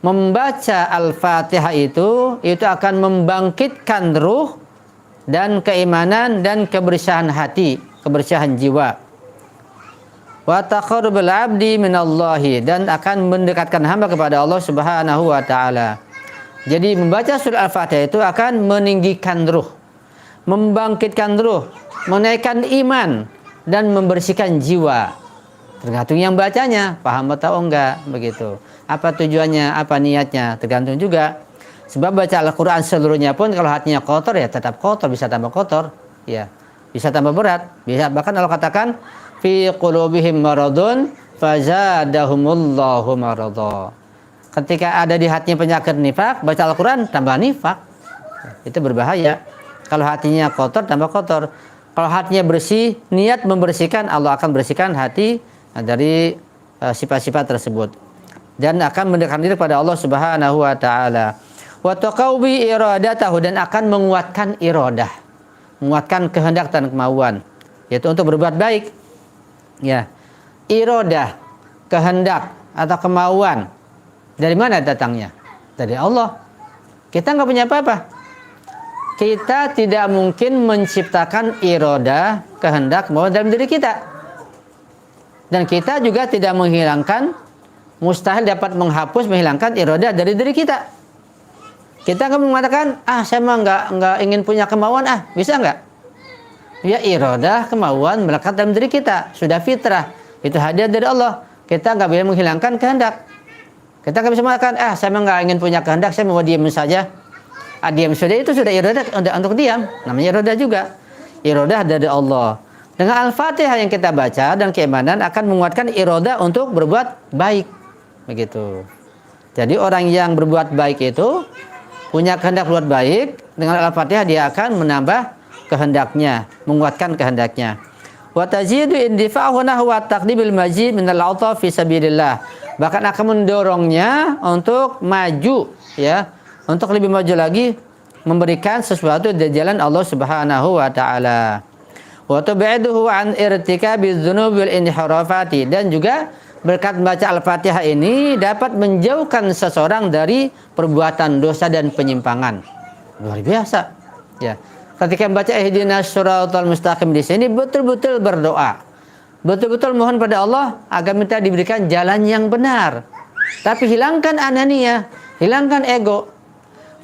Membaca Al-Fatihah itu akan membangkitkan ruh dan keimanan dan kebersihan hati, kebersihan jiwa. Wa taqarrubul 'abdi minallahi, dan akan mendekatkan hamba kepada Allah Subhanahu wa taala. Jadi membaca surah Al-Fatihah itu akan meninggikan ruh, membangkitkan ruh, menaikkan iman, dan membersihkan jiwa. Tergantung yang bacanya, paham atau enggak, begitu. Apa tujuannya, apa niatnya, tergantung juga. Sebab baca Al-Quran seluruhnya pun kalau hatinya kotor ya tetap kotor, bisa tambah kotor, ya, bisa tambah berat. Bisa, bahkan Allah katakan fi qulubihim maradun fazadahumullahu maradha. Ketika ada di hatinya penyakit nifak, baca Al-Quran tambah nifak. Itu berbahaya. Kalau hatinya kotor, tambah kotor. Kalau hatinya bersih, niat membersihkan, Allah akan bersihkan hati dari sifat-sifat tersebut. Dan akan mendekatkan diri kepada Allah Subhanahu wa ta'ala. Wa taqawi iradatahu, dan akan menguatkan iradah. Menguatkan kehendak dan kemauan. Yaitu untuk berbuat baik. Ya. Iradah, kehendak atau kemauan. Dari mana datangnya? Dari Allah. Kita nggak punya apa-apa. Kita tidak mungkin menciptakan iradah, kehendak, kemauan dalam diri kita. Dan kita juga tidak menghilangkan, mustahil dapat menghapus, menghilangkan iradah dari diri kita. Kita nggak mengatakan, saya mah nggak ingin punya kemauan, bisa nggak? Ya, iradah, kemauan melekat dalam diri kita. Sudah fitrah. Itu hadiah dari Allah. Kita nggak boleh menghilangkan kehendak. Kita nggak bisa mengatakan, saya memang nggak ingin punya kehendak, saya mau diam saja. Diam sudah, itu sudah iradah untuk diam. Namanya iradah juga. Iradah dari Allah. Dengan Al-Fatihah yang kita baca dan keimanan akan menguatkan iradah untuk berbuat baik. Begitu. Jadi orang yang berbuat baik itu punya kehendak berbuat baik, dengan Al-Fatihah dia akan menambah kehendaknya, menguatkan kehendaknya. Wa tazidu indifa'u nahwa taqdibil majid minal 'atha fi sabilillah. Bahkan akan mendorongnya untuk maju, ya, untuk lebih maju lagi memberikan sesuatu dari jalan Allah Subhanahu wa taala. Wa tub'iduhu an irtikabiz dzunubi wal inhirafati, dan juga berkat membaca Al-Fatihah ini dapat menjauhkan seseorang dari perbuatan dosa dan penyimpangan. Luar biasa. Ya. Ketika membaca ihdinas siratal mustaqim di sini betul-betul berdoa. Betul-betul mohon pada Allah agar kita diberikan jalan yang benar. Tapi hilangkan anania, hilangkan ego.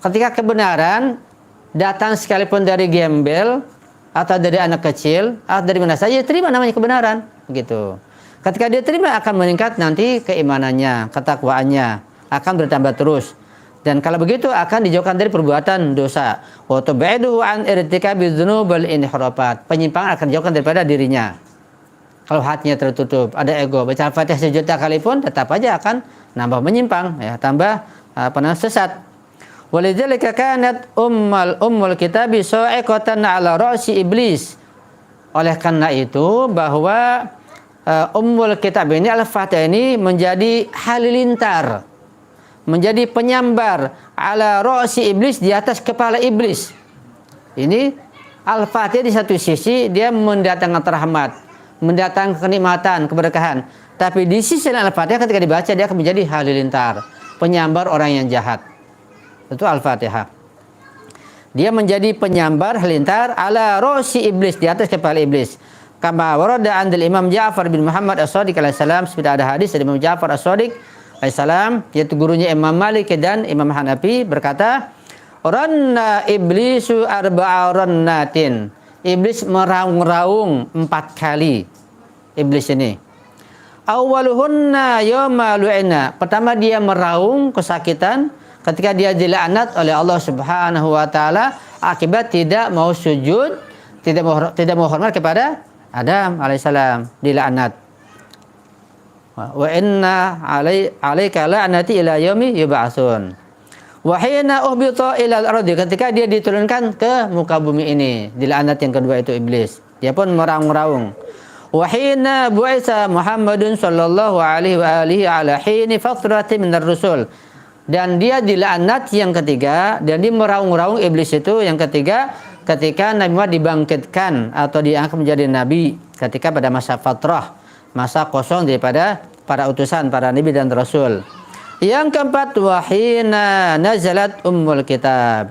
Ketika kebenaran datang sekalipun dari gembel atau dari anak kecil atau dari mana saja, terima namanya kebenaran, gitu. Ketika dia terima akan meningkat nanti keimanannya, ketakwaannya akan bertambah terus. Dan kalau begitu akan dijauhkan dari perbuatan dosa. Wa tub'iduhu an irtikabiz dzunub wal inhirafat. Penyimpangan akan dijauhkan daripada dirinya. Kalau hatinya tertutup, ada ego, baca Al-Fatihah 1.000.000 kali pun tetap aja akan nambah menyimpang, ya, tambah sesat. Walidzalika kanat ummul kitabi sa'iqatan 'ala ra'si iblis. Oleh karena itu bahwa ummul kitab ini, Al-Fatihah ini menjadi halilintar, menjadi penyambar 'ala ra'si iblis, di atas kepala iblis. Ini Al-Fatihah di satu sisi dia mendatangkan rahmat, mendatangkan kenikmatan, keberkahan. Tapi di sisi lain Al-Fatihah ketika dibaca dia akan menjadi halilintar, penyambar orang yang jahat. Itu Al-Fatihah. Dia menjadi penyambar halilintar ala ra'si iblis, di atas kepala iblis. Kama warada andil Imam Ja'far bin Muhammad As-Shadiq alaihissalam, seperti ada hadis dari Imam Ja'far As-Shadiq alaihissalam, yaitu gurunya Imam Malik dan Imam Hanafi, berkata, "Ranna iblisu arba'a rannatin." Iblis meraung-raung 4 kali. Iblis ini. Awwaluhunna yawma lu'ina. Pertama dia meraung kesakitan ketika dia dilaknat oleh Allah Subhanahu wa taala akibat tidak mau sujud, tidak mau hormat kepada Adam alaihissalam, dilaknat. Wa inna alaika la'nati ila yaumi yub'atsun. Wa hina uhbita ila al-ardi, ketika dia diturunkan ke muka bumi ini, dilaknat yang kedua itu iblis. Dia pun meraung-raung. Wa hina bu'itsa Muhammadun sallallahu alaihi wa alihi ala hini fatrati minar rusul. Dan dia dilaknat yang ketiga, dan dia meraung-raung iblis itu yang ketiga ketika Nabi Muhammad dibangkitkan atau diangkat menjadi nabi ketika pada masa fatrah, masa kosong daripada para utusan, para nabi dan rasul. Yang keempat, wahina nazalat ummul kitab,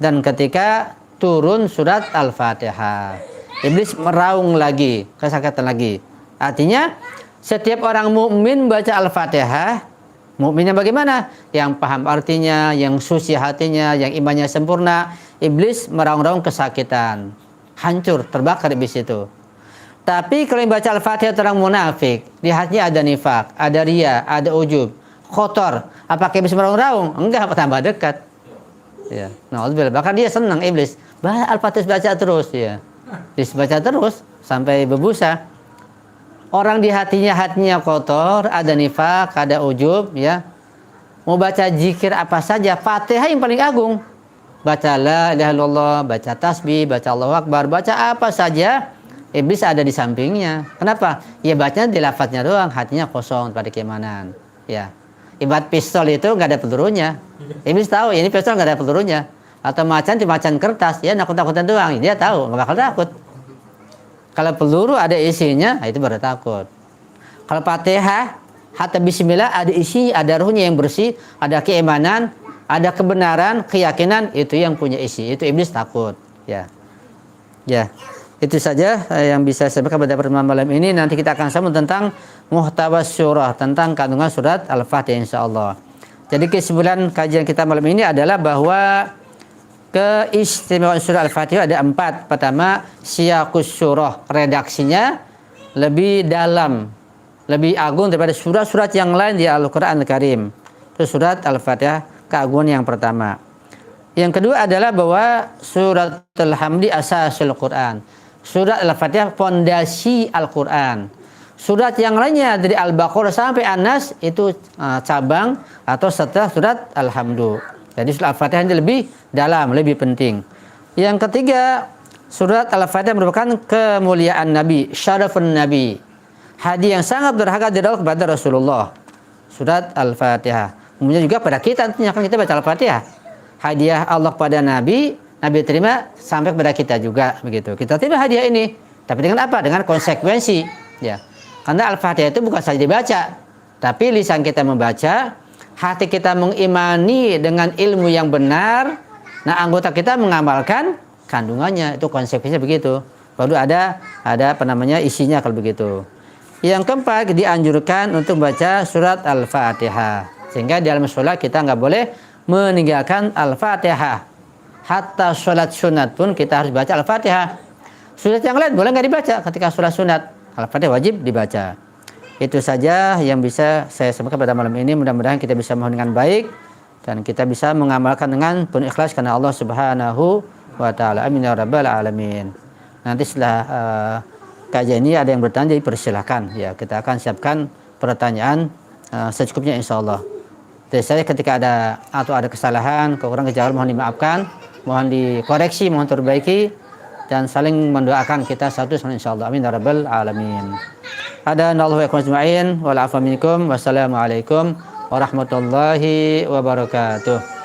dan ketika turun surat Al-Fatihah, iblis meraung lagi, kesakitan lagi. Artinya setiap orang mukmin baca Al-Fatihah, mukminnya bagaimana? Yang paham artinya, yang suci hatinya, yang imannya sempurna. Iblis meraung-raung kesakitan, hancur, terbakar iblis itu. Tapi kalau yang baca Al-Fatihah orang munafik, di hatinya ada nifak, ada ria, ada ujub, kotor. Apakah iblis meraung-raung? Enggak, tambah dekat. Ya, na'udzubillah. Bahkan dia senang iblis. Al-Fatihah baca terus, ya. Dibaca terus sampai berbusa. Orang di hatinya kotor, ada nifak, ada ujub, ya. Mau baca zikir apa saja, Fatihah yang paling agung. Baca la ilaha illallah, baca tasbih, baca Allahu Akbar, baca apa saja, iblis ada di sampingnya. Kenapa? Ya bacanya di lafadznya doang, hatinya kosong pada keimanan. Ya. Ibarat pistol itu nggak ada pelurunya. Iblis tahu ini pistol nggak ada pelurunya. Atau macan kertas, ya nakut-nakutan doang. Dia tahu nggak bakal takut. Kalau peluru ada isinya, itu baru takut. Kalau Fatihah, hatta bismillah ada isi, ada ruhnya yang bersih, ada keimanan, ada kebenaran, keyakinan, itu yang punya isi. Itu iblis takut. Ya. Ya. Itu saja yang bisa saya sampaikan pada pertemuan malam ini. Nanti kita akan sambung tentang muhtawa surah, tentang kandungan surat Al-Fatihah insyaallah. Jadi kesimpulan kajian kita malam ini adalah bahwa keistimewaan surah Al-Fatihah ada 4. Pertama, siyaqus surah, redaksinya lebih dalam, lebih agung daripada surat-surat yang lain di Al-Qur'an Al-Karim. Itu surat Al-Fatihah, keagungan yang pertama. Yang kedua adalah bahwa surat Al-Hamdi asasul Quran. Surat Al-Fatihah fondasi Al-Quran. Surat yang lainnya dari Al-Baqarah sampai An-Nas itu cabang atau setelah surat Al-Hamdu. Jadi surat Al-Fatihah ini lebih dalam, lebih penting. Yang ketiga, surat Al-Fatihah merupakan kemuliaan Nabi, syarafun Nabi. Hadiah yang sangat berharga dari Allah kepada Rasulullah. Surat Al-Fatihah. Kemudian juga pada kita, tentunya kan kita baca Al-Fatihah. Hadiah Allah kepada Nabi, Nabi terima sampai kepada kita juga begitu. Kita terima hadiah ini, tapi dengan apa? Dengan konsekuensi, ya. Karena Al-Fatihah itu bukan saja dibaca, tapi lisan kita membaca, hati kita mengimani dengan ilmu yang benar, nah anggota kita mengamalkan kandungannya, itu konsekuensinya begitu. Baru ada apa namanya isinya kalau begitu. Yang keempat, dianjurkan untuk baca surat Al-Fatihah. Sehingga di dalam sholat kita nggak boleh meninggalkan Al-Fatihah. Hatta sholat sunat pun kita harus baca Al-Fatihah. Surat yang lain boleh nggak dibaca ketika sholat sunat. Al-Fatihah wajib dibaca. Itu saja yang bisa saya sampaikan pada malam ini. Mudah-mudahan kita bisa mohon dengan baik dan kita bisa mengamalkan dengan penuh ikhlas karena Allah Subhanahu wa taala. Amin ya rabbal alamin. Nanti setelah kajian ini ada yang bertanya, jadi persilahkan ya, kita akan siapkan pertanyaan secukupnya insyaallah. Jadi saya ketika ada kesalahan, kekurangan kejauhan mohon dimaafkan, mohon dikoreksi, mohon terbaiki dan saling mendoakan kita satu sama insyaallah. Amin ya rabbal alamin. Hadanallahu wa iyyakum ajma'in wa la'afa minkum. Wassalamualaikum warahmatullahi wabarakatuh.